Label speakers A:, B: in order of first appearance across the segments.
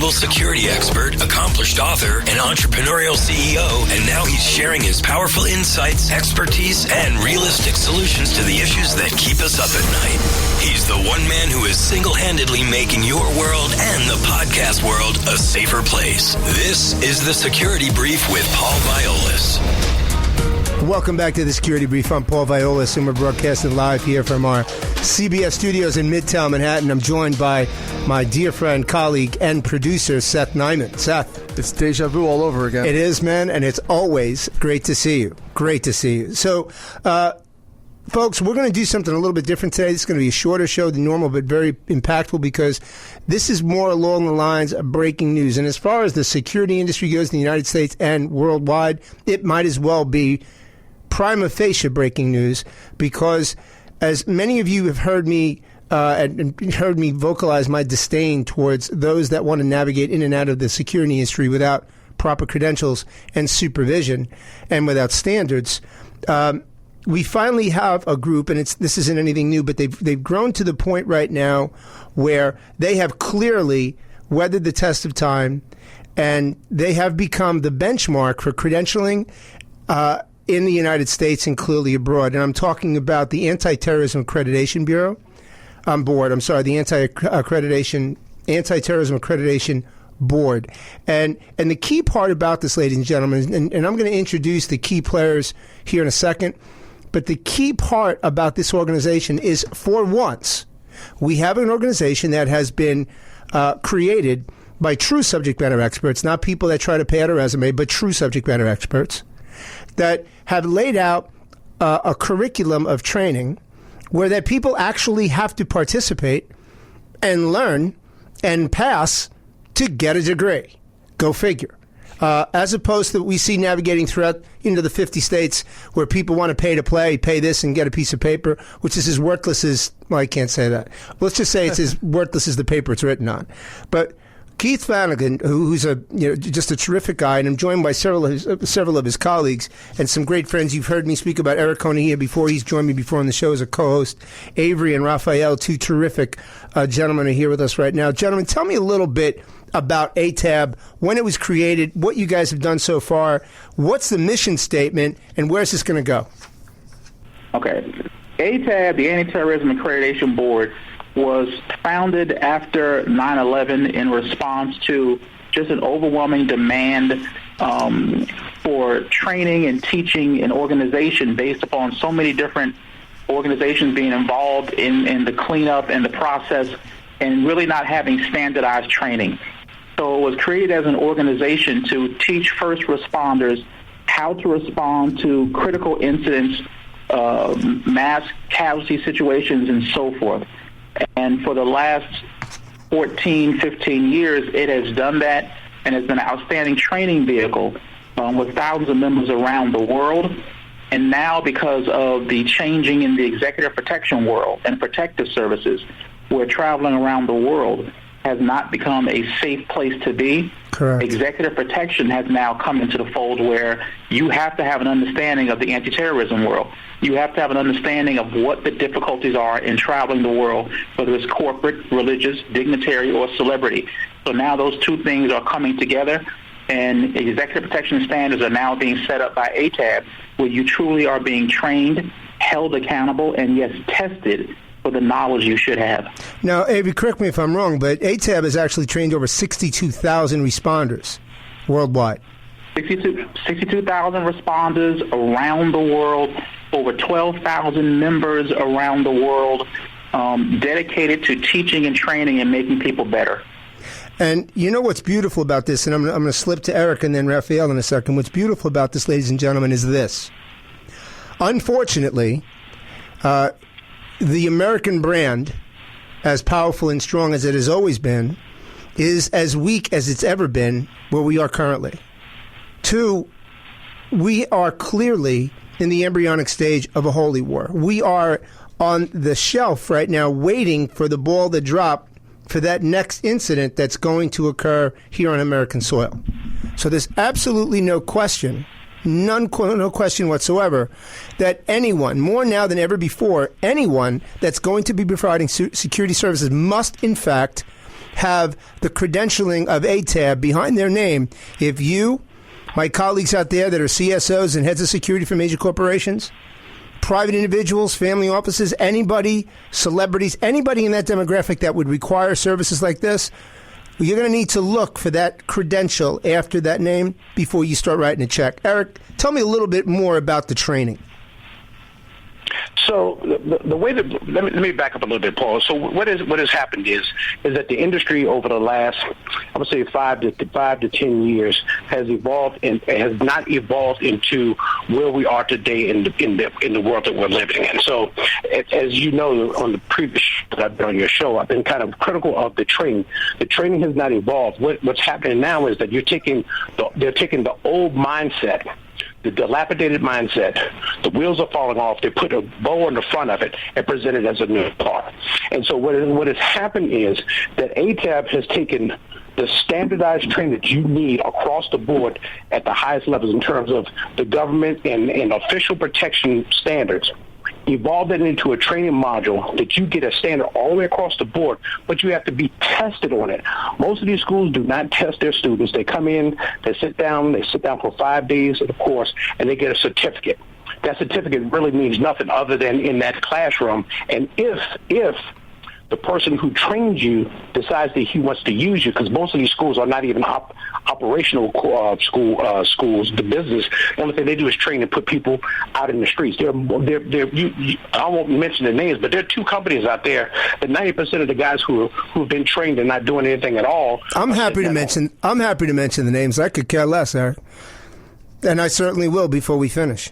A: global security expert, accomplished author, and entrepreneurial CEO, and now he's sharing his powerful insights, expertise, and realistic solutions to the issues that keep us up at night. He's the one man who is single-handedly making your world and the podcast world a safer place. This is the Security Brief with Paul Viollis.
B: Welcome back to the Security Brief. I'm Paul Viollis, and we're broadcasting live here from our CBS studios in Midtown Manhattan. I'm joined by my dear friend, colleague, and producer, Seth Nyman. Seth.
C: It's deja vu all over again.
B: It is, man, and it's always great to see you. Great to see you. So, folks, we're going to do something a little bit different today. It's going to be a shorter show than normal, but very impactful because this is more along the lines of breaking news. And as far as the security industry goes in the United States and worldwide, it might as well be prima facie breaking news because, as many of you have heard me and heard me vocalize my disdain towards those that want to navigate in and out of the security industry without proper credentials and supervision and without standards, we finally have a group, and this isn't anything new, but they've grown to the point right now where they have clearly weathered the test of time, and they have become the benchmark for credentialing in the United States and clearly abroad. And I'm talking about the Anti-Terrorism Accreditation Board. The Anti-Terrorism Accreditation Board. And the key part about this, ladies and gentlemen, and I'm going to introduce the key players here in a second, but the key part about this organization is, for once, we have an organization that has been created by true subject matter experts, not people that try to pad a resume, but true subject matter experts, that have laid out a curriculum of training where that people actually have to participate and learn and pass to get a degree. Go figure. As opposed to what we see navigating throughout into the 50 states where people want to pay to play, pay this and get a piece of paper, which is as worthless as, well, I can't say that. Let's just say it's as worthless as the paper it's written on. But Keith Flannigan, who's just a terrific guy, and I'm joined by several of his colleagues and some great friends. You've heard me speak about Eric Konohia before. He's joined me before on the show as a co-host. Avery and Raffaele, two terrific gentlemen, are here with us right now. Gentlemen, tell me a little bit about ATAB, when it was created, what you guys have done so far, what's the mission statement, and where's this going to go?
D: Okay. ATAB, the Anti-Terrorism Accreditation Board, was founded after 9/11 in response to just an overwhelming demand for training and teaching an organization based upon so many different organizations being involved in the cleanup and the process and really not having standardized training. So it was created as an organization to teach first responders how to respond to critical incidents, mass casualty situations, and so forth. And for the last 14, 15 years, it has done that and has been an outstanding training vehicle with thousands of members around the world. And now, because of the changing in the executive protection world and protective services, where traveling around the world has not become a safe place to be.
B: Correct.
D: Executive protection has now come into the fold where you have to have an understanding of the anti-terrorism world. You have to have an understanding of what the difficulties are in traveling the world, whether it's corporate, religious, dignitary, or celebrity. So now those two things are coming together, and executive protection standards are now being set up by ATAB, where you truly are being trained, held accountable, and yes, tested for the knowledge you should have.
B: Now, Avery, correct me if I'm wrong, but ATAB has actually trained over 62,000 responders worldwide.
D: 62,000 responders around the world, over 12,000 members around the world, dedicated to teaching and training and making people better.
B: And you know what's beautiful about this, and I'm going to slip to Eric and then Raffaele in a second. What's beautiful about this, ladies and gentlemen, is this. Unfortunately, the American brand, as powerful and strong as it has always been, is as weak as it's ever been where we are currently. Two, we are clearly in the embryonic stage of a holy war. We are on the shelf right now waiting for the ball to drop for that next incident that's going to occur here on American soil. So there's absolutely no question, no question whatsoever, that anyone, more now than ever before, anyone that's going to be providing security services must, in fact, have the credentialing of ATAB behind their name. If you, my colleagues out there that are CSOs and heads of security for major corporations, private individuals, family offices, anybody, celebrities, anybody in that demographic that would require services like this, you're going to need to look for that credential after that name before you start writing a check. Eric, tell me a little bit more about the training.
C: So the way that let me back up a little bit, Paul. So what has happened is that the industry over the last, I would say 5 to 10 years has evolved and has not evolved into where we are today in the world that we're living in. So as you know, on the previous that I've been on your show, I've been kind of critical of the training. The training has not evolved. What's happening now is that they're taking the old mindset, the dilapidated mindset, the wheels are falling off, they put a bow on the front of it and present it as a new car. And so what has happened is that ATAB has taken the standardized training that you need across the board at the highest levels in terms of the government and official protection standards, evolve it into a training module that you get a standard all the way across the board, but you have to be tested on it. Most of these schools do not test their students. They come in, they sit down for 5 days of the course, and they get a certificate. That certificate really means nothing other than in that classroom. And if the person who trained you decides that he wants to use you, because most of these schools are not even operational schools, the business. The only thing they do is train and put people out in the streets. I won't mention the names, but there are 2 companies out there that 90% of the guys who've been trained and not doing anything at all. I'm happy to mention
B: the names. I could care less, Eric, and I certainly will before we finish.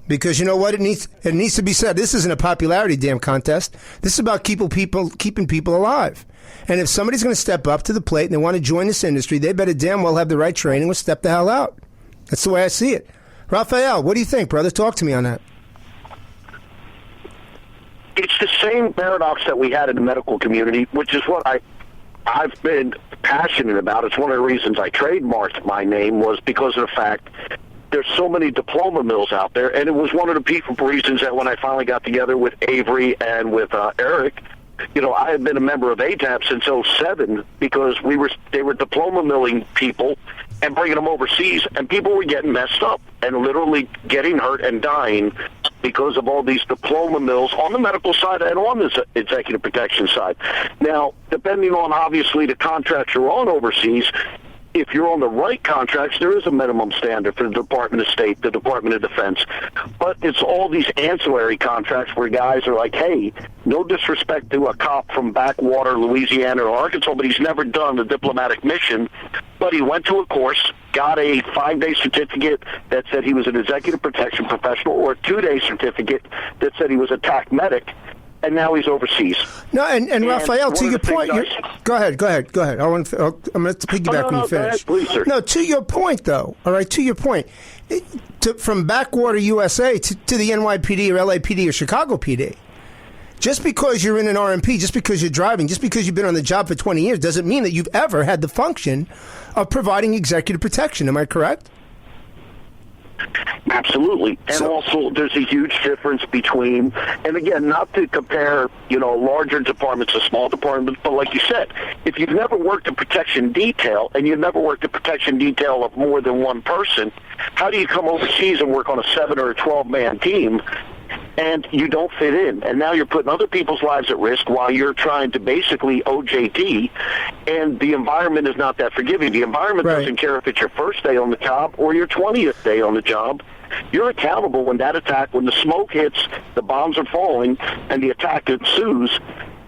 B: Because you know what? It needs to be said. This isn't a popularity damn contest. This is about keeping people alive. And if somebody's going to step up to the plate and they want to join this industry, they better damn well have the right training or step the hell out. That's the way I see it. Raffaele, what do you think, brother? Talk to me on that.
E: It's the same paradox that we had in the medical community, which is what I've been passionate about. It's one of the reasons I trademarked my name, was because of the fact there's so many diploma mills out there, and it was one of the reasons that when I finally got together with Avery and with Eric, I had been a member of ATAB since 2007 because they were diploma milling people and bringing them overseas, and people were getting messed up and literally getting hurt and dying because of all these diploma mills on the medical side and on the executive protection side. Now, depending on obviously the contracts you're on overseas, if you're on the right contracts, there is a minimum standard for the Department of State, the Department of Defense. But it's all these ancillary contracts where guys are like, hey, no disrespect to a cop from backwater Louisiana or Arkansas, but he's never done a diplomatic mission. But he went to a course, got a 5-day certificate that said he was an executive protection professional, or a 2-day certificate that said he was a TAC medic. And now he's overseas.
B: No, and Raffaele, to your point, go ahead. I'm going to piggyback when you finish.
E: Go ahead, please, sir.
B: No, to your point, though. All right, to your point, from backwater USA to the NYPD or LAPD or Chicago PD, just because you're in an RMP, just because you're driving, just because you've been on the job for 20 years, doesn't mean that you've ever had the function of providing executive protection. Am I correct?
E: Absolutely. And also there's a huge difference between, and again, not to compare, larger departments to small departments, but like you said, if you've never worked a protection detail and you've never worked a protection detail of more than one person, how do you come overseas and work on a 7 or a 12-man team and you don't fit in? And now you're putting other people's lives at risk while you're trying to basically OJT, and the environment is not that forgiving. The environment doesn't care if it's your first day on the job or your 20th day on the job. You're accountable when the smoke hits, the bombs are falling, and the attack ensues.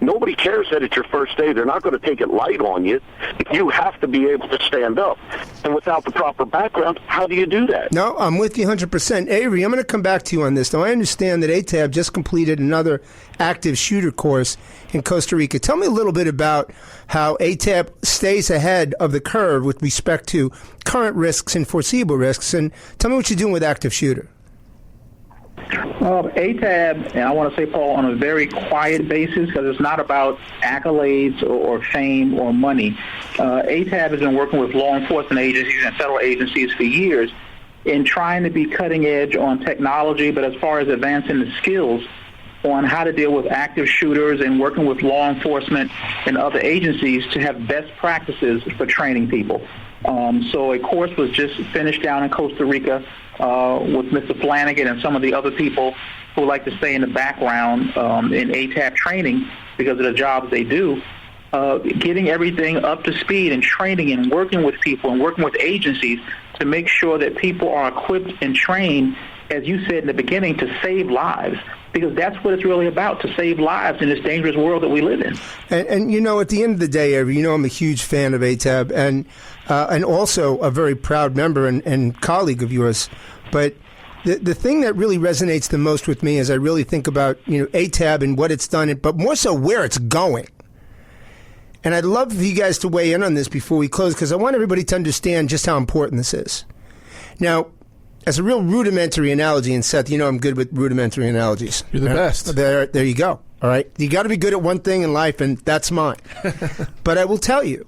E: Nobody cares that it's your first day. They're not going to take it light on you. You have to be able to stand up. And without the proper background, how do you do that?
B: No, I'm with you 100%. Avery, I'm going to come back to you on this. Now, I understand that ATAB just completed another active shooter course in Costa Rica. Tell me a little bit about how ATAB stays ahead of the curve with respect to current risks and foreseeable risks. And tell me what you're doing with active shooter.
D: ATAB, and I want to say, Paul, on a very quiet basis, because it's not about accolades or fame or money. ATAB has been working with law enforcement agencies and federal agencies for years in trying to be cutting edge on technology, but as far as advancing the skills on how to deal with active shooters and working with law enforcement and other agencies to have best practices for training people. So a course was just finished down in Costa Rica with Mr. Flannigan and some of the other people who like to stay in the background in ATAB training because of the jobs they do, getting everything up to speed and training and working with people and working with agencies to make sure that people are equipped and trained, as you said in the beginning, to save lives, because that's what it's really about, to save lives in this dangerous world that we live in.
B: And you know, at the end of the day, Avery, you know I'm a huge fan of ATAB and also a very proud member and colleague of yours. But the thing that really resonates the most with me as I really think about, you know, ATAB and what it's done, but more so where it's going. And I'd love for you guys to weigh in on this before we close, because I want everybody to understand just how important this is. Now, as a real rudimentary analogy, and Seth, you know I'm good with rudimentary analogies.
F: You're the best.
B: There you go. All right? You got to be good at one thing in life, and that's mine. But I will tell you,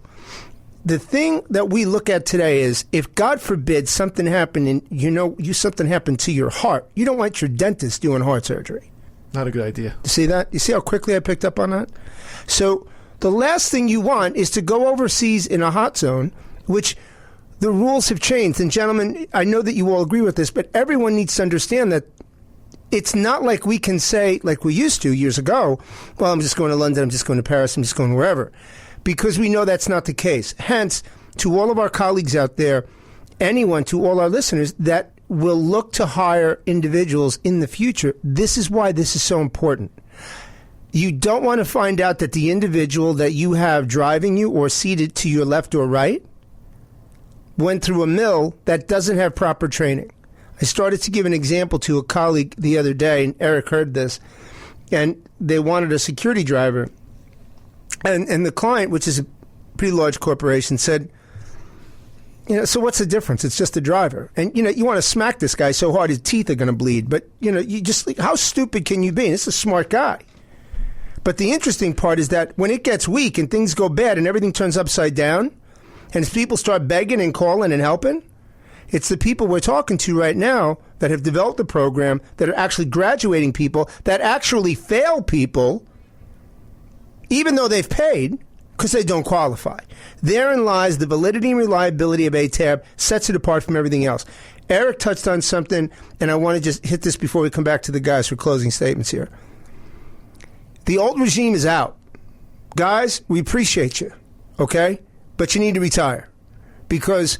B: the thing that we look at today is, if God forbid something happened and something happened to your heart, you don't want your dentist doing heart surgery.
F: Not a good idea.
B: You see that? You see how quickly I picked up on that? So the last thing you want is to go overseas in a hot zone, which the rules have changed. And gentlemen, I know that you all agree with this, but everyone needs to understand that it's not like we can say, like we used to years ago, well, I'm just going to London, I'm just going to Paris, I'm just going wherever. Because we know that's not the case. Hence, to all of our colleagues out there, to all our listeners that will look to hire individuals in the future, this is why this is so important. You don't want to find out that the individual that you have driving you or seated to your left or right went through a mill that doesn't have proper training. I started to give an example to a colleague the other day, and Eric heard this, and they wanted a security driver. And the client, which is a pretty large corporation, said, you know, so what's the difference? It's just a driver. And, you know, you want to smack this guy so hard his teeth are going to bleed. But, you know, how stupid can you be? This is a smart guy. But the interesting part is that when it gets weak and things go bad and everything turns upside down, and as people start begging and calling and helping, it's the people we're talking to right now that have developed the program, that are actually graduating people, that actually fail people, even though they've paid, because they don't qualify. Therein lies the validity and reliability of ATAB, sets it apart from everything else. Eric touched on something, and I want to just hit this before we come back to the guys for closing statements here. The old regime is out. Guys, we appreciate you, okay? But you need to retire, because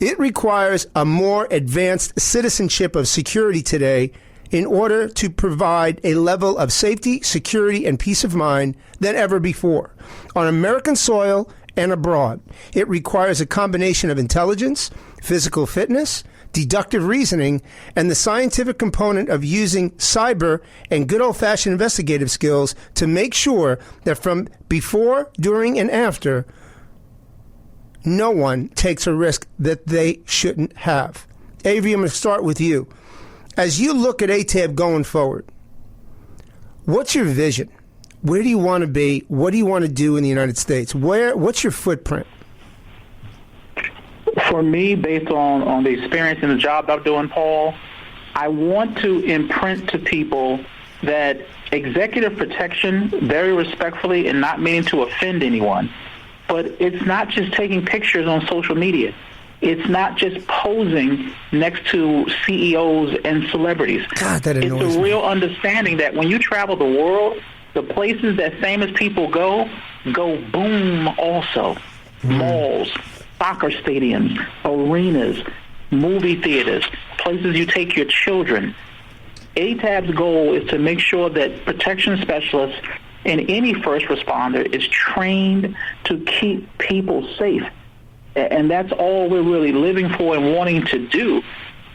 B: it requires a more advanced citizenship of security today in order to provide a level of safety, security, and peace of mind than ever before. On American soil and abroad, it requires a combination of intelligence, physical fitness, deductive reasoning, and the scientific component of using cyber and good old-fashioned investigative skills to make sure that from before, during, and after, no one takes a risk that they shouldn't have. Avery, I'm going to start with you. As you look at ATAB going forward, what's your vision? Where do you want to be? What do you want to do in the United States? What's your footprint?
D: For me, based on the experience and the job I'm doing, Paul, I want to imprint to people that executive protection, very respectfully and not meaning to offend anyone, but it's not just taking pictures on social media. It's not just posing next to CEOs and celebrities.
B: God, that annoys me.
D: It's a real understanding that when you travel the world, the places that famous people go boom also. Malls, soccer stadiums, arenas, movie theaters, places you take your children. ATAB's goal is to make sure that protection specialists and any first responder is trained to keep people safe. And that's all we're really living for and wanting to do,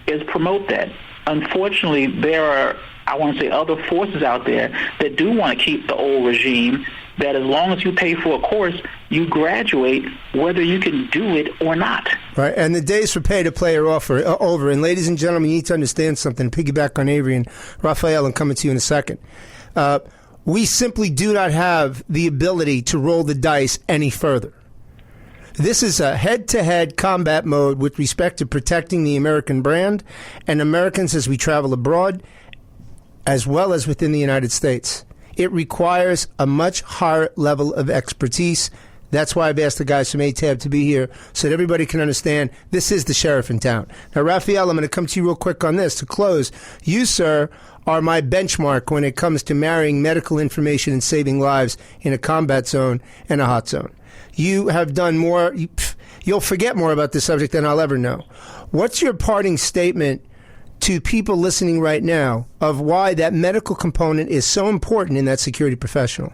D: is promote that. Unfortunately, there are, I want to say, other forces out there that do want to keep the old regime, that as long as you pay for a course, you graduate whether you can do it or not.
B: Right, and the days for pay-to-play are over. And ladies and gentlemen, you need to understand something. Piggyback on Avery and Raffaele, and coming to you in a second. We simply do not have the ability to roll the dice any further. This is a head-to-head combat mode with respect to protecting the American brand and Americans as we travel abroad. as well as within the United States. It requires a much higher level of expertise. That's why I've asked the guys from ATAB to be here so that everybody can understand this is the sheriff in town. Now, Raffaele, I'm going to come to you real quick on this to close. You, sir, are my benchmark when it comes to marrying medical information and saving lives in a combat zone and a hot zone. You have done more. You'll forget more about this subject than I'll ever know. What's your parting statement to people listening right now of why that medical component is so important in that security professional?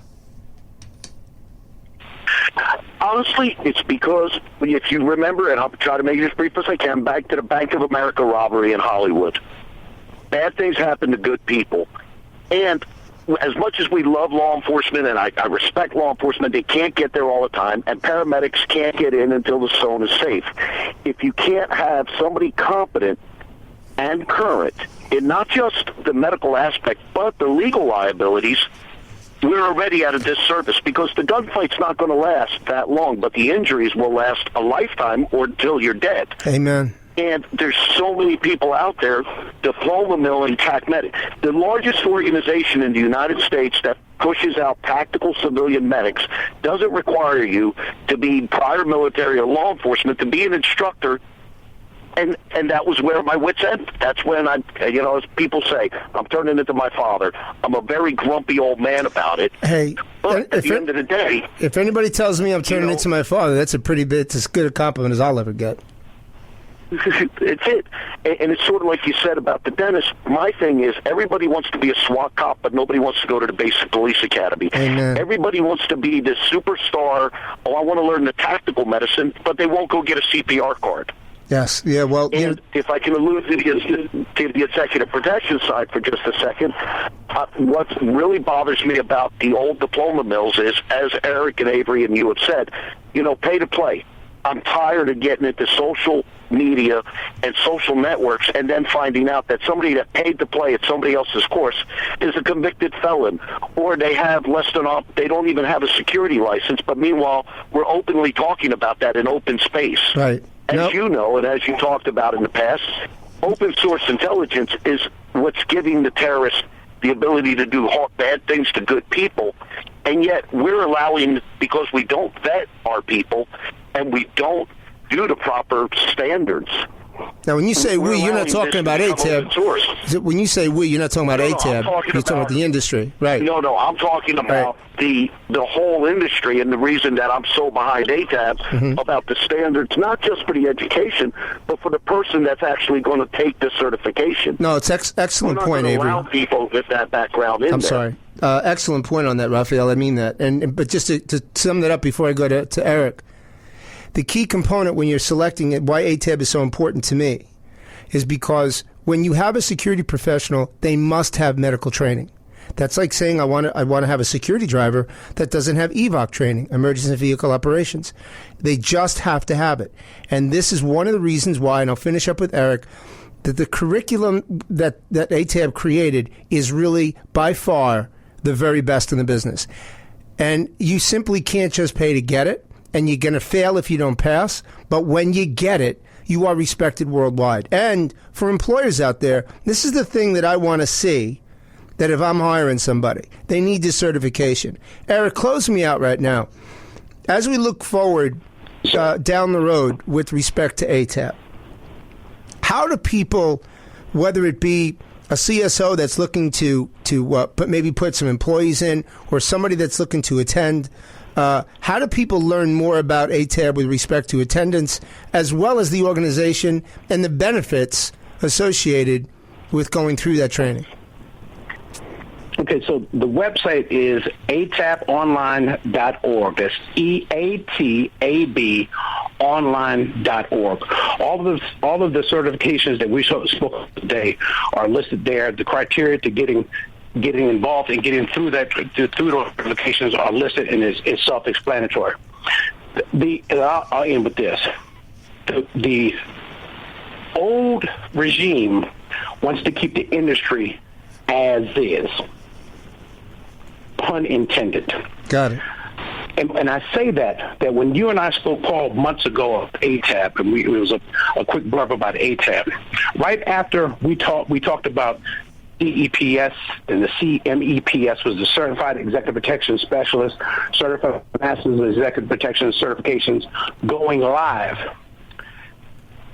E: Honestly, it's because, if you remember, and I'll try to make it as brief as I can, back to the Bank of America robbery in Hollywood. Bad things happen to good people. And as much as we love law enforcement, and I respect law enforcement, they can't get there all the time, and paramedics can't get in until the zone is safe. If you can't have somebody competent and current in not just the medical aspect, but the legal liabilities, we're already at a disservice, because the gunfight's not going to last that long, but the injuries will last a lifetime or until you're dead.
B: Amen.
E: And there's so many people out there, Diploma Mill and TACMedic, the largest organization in the United States that pushes out tactical civilian medics, doesn't require you to be prior military or law enforcement to be an instructor. And that was where my wits end. That's when as people say, I'm turning into my father. I'm a very grumpy old man about it.
B: Hey,
E: but at the end of the day,
B: if anybody tells me I'm turning into my father, that's it's as good a compliment as I'll ever get.
E: It's it. And it's sort of like you said about the dentist. My thing is, everybody wants to be a SWAT cop, but nobody wants to go to the basic police academy.
B: Amen.
E: Everybody wants to be the superstar. Oh, I want to learn the tactical medicine, but they won't go get a CPR card.
B: Yes. Yeah. Well,
E: and if I can allude to the executive protection side for just a second, what really bothers me about the old diploma mills is, as Eric and Avery and you have said, pay to play. I'm tired of getting into social media and social networks and then finding out that somebody that paid to play at somebody else's course is a convicted felon, or they have they don't even have a security license, but meanwhile we're openly talking about that in open space.
B: Right.
E: As you know, and as you talked about in the past, open source intelligence is what's giving the terrorists the ability to do bad things to good people, and yet we're allowing, because we don't vet our people and we don't do the proper standards.
B: Now, when you say we, you're not talking about ATAB. When you say we, you're not talking about ATAB. You're talking about the industry, right?
E: No, I'm talking about the whole industry, and the reason that I'm so behind ATAB about the standards, not just for the education, but for the person that's actually going to take the certification.
B: No, it's excellent point, Avery.
E: Allow people with that background in
B: I'm sorry. Excellent point on that, Raffaele. I mean that. But just to sum that up before I go to Eric, the key component when you're selecting it, why ATAB is so important to me, is because when you have a security professional, they must have medical training. That's like saying I want to have a security driver that doesn't have EVOC training, emergency vehicle operations. They just have to have it. And this is one of the reasons why, and I'll finish up with Eric, that the curriculum that ATAB created is really by far the very best in the business. And you simply can't just pay to get it. And you're going to fail if you don't pass. But when you get it, you are respected worldwide. And for employers out there, this is the thing that I want to see, that if I'm hiring somebody, they need this certification. Eric, close me out right now. As we look forward down the road with respect to ATAB, how do people, whether it be a CSO that's looking to put some employees in, or somebody that's looking to attend, how do people learn more about ATAB with respect to attendance, as well as the organization and the benefits associated with going through that training?
C: Okay, so the website is ataponline.org. That's EATAB online.org. All of the certifications that we spoke today are listed there. The criteria to getting involved and getting through those certifications are listed, and it's self-explanatory. I'll end with this. The old regime wants to keep the industry as is. Pun intended.
B: Got it.
C: And I say that when you and I spoke, Paul, months ago of ATAB, and it was a quick blurb about ATAB. Right after we talked about CEPS and the CMEPS was the Certified Executive Protection Specialist, Certified Masters of Executive Protection Certifications, going live.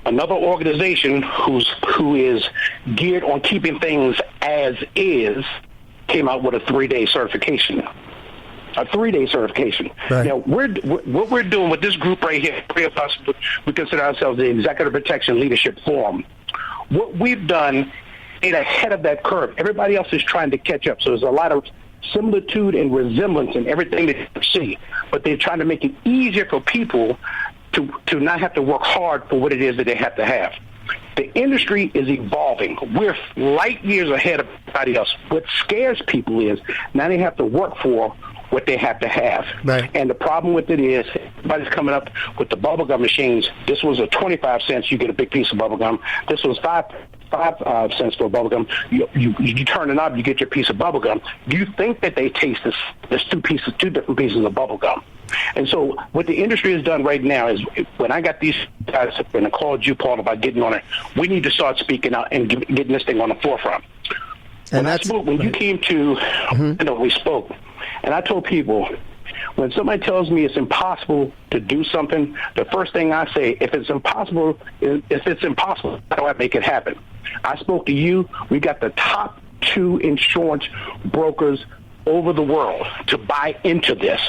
C: Another organization who is geared on keeping things as is came out with a 3-day certification. A 3-day certification.
B: Right.
C: Now, what we're doing with this group right here, three of us, we consider ourselves the Executive Protection Leadership Forum. What we've done is ahead of that curve. Everybody else is trying to catch up. So there's a lot of similitude and resemblance in everything that you see, but they're trying to make it easier for people to not have to work hard for what it is that they have to have. The industry is evolving. We're light years ahead of everybody else. What scares people is now they have to work for what they have to have.
B: Right.
C: And the problem with it is everybody's coming up with the bubblegum machines. This was a 25 cents, you get a big piece of bubblegum. This was 5 cents for a bubblegum. You turn it up, you get your piece of bubblegum. You think that they taste this two different pieces of bubblegum. And so what the industry has done right now is when I got these guys and I called you, Paul, about getting on it, we need to start speaking out and getting this thing on the forefront.
B: And
C: when you came to, we spoke, and I told people, when somebody tells me it's impossible to do something, the first thing I say, if it's impossible, how do I make it happen? I spoke to you. We got the top 2 insurance brokers over the world to buy into this.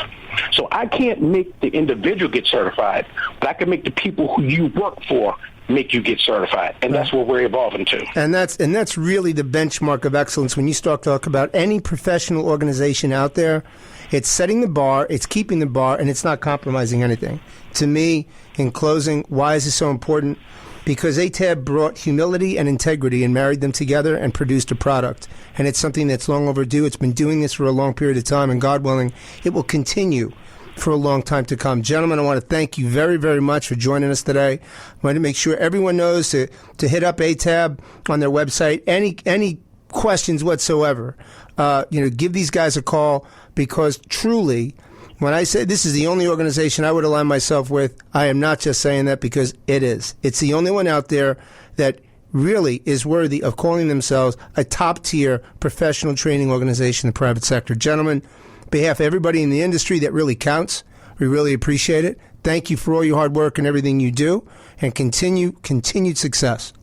C: So I can't make the individual get certified, but I can make the people who you work for make you get certified, and that's what we're evolving to.
B: And that's really the benchmark of excellence. When you start to talk about any professional organization out there, it's setting the bar, it's keeping the bar, and it's not compromising anything. To me, in closing, why is this so important? Because ATAB brought humility and integrity and married them together and produced a product. And it's something that's long overdue. It's been doing this for a long period of time, and God willing, it will continue for a long time to come. Gentlemen, I want to thank you very, very much for joining us today. I want to make sure everyone knows to hit up ATAB on their website. Any questions whatsoever, give these guys a call, because truly, when I say this is the only organization I would align myself with, I am not just saying that because it is. It's the only one out there that really is worthy of calling themselves a top-tier professional training organization in the private sector. Gentlemen, on behalf of everybody in the industry that really counts, we really appreciate it. Thank you for all your hard work and everything you do, and continued success.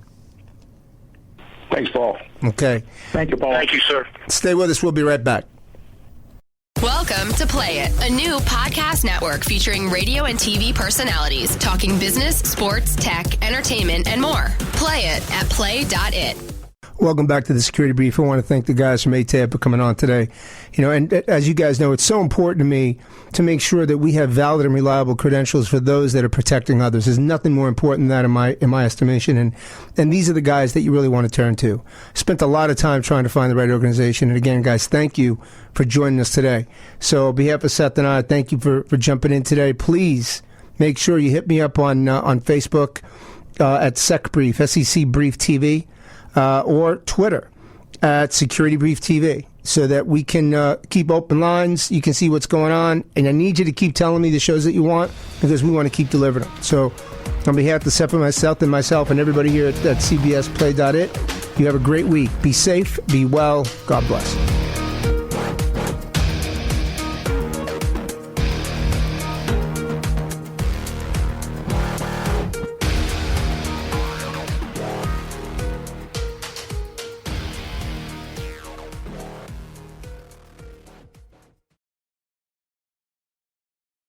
C: Thanks, Paul.
B: Okay.
C: Thank you, Paul. Thank you, sir.
B: Stay with us. We'll be right back.
F: Welcome to Play It, a new podcast network featuring radio and TV personalities talking business, sports, tech, entertainment, and more. Play it at play.it.
B: Welcome back to the Security Brief. I want to thank the guys from ATAB for coming on today. And as you guys know, it's so important to me to make sure that we have valid and reliable credentials for those that are protecting others. There's nothing more important than that in my estimation. And these are the guys that you really want to turn to. Spent a lot of time trying to find the right organization. And again, guys, thank you for joining us today. So on behalf of Seth and I, thank you for jumping in today. Please make sure you hit me up on Facebook at SecBrief, SEC Brief TV. Or Twitter at Security Brief TV, so that we can keep open lines. You can see what's going on, and I need you to keep telling me the shows that you want, because we want to keep delivering them. So on behalf of Seth and myself and everybody here at CBS Play.it, you have a great week. Be safe, be well, God bless.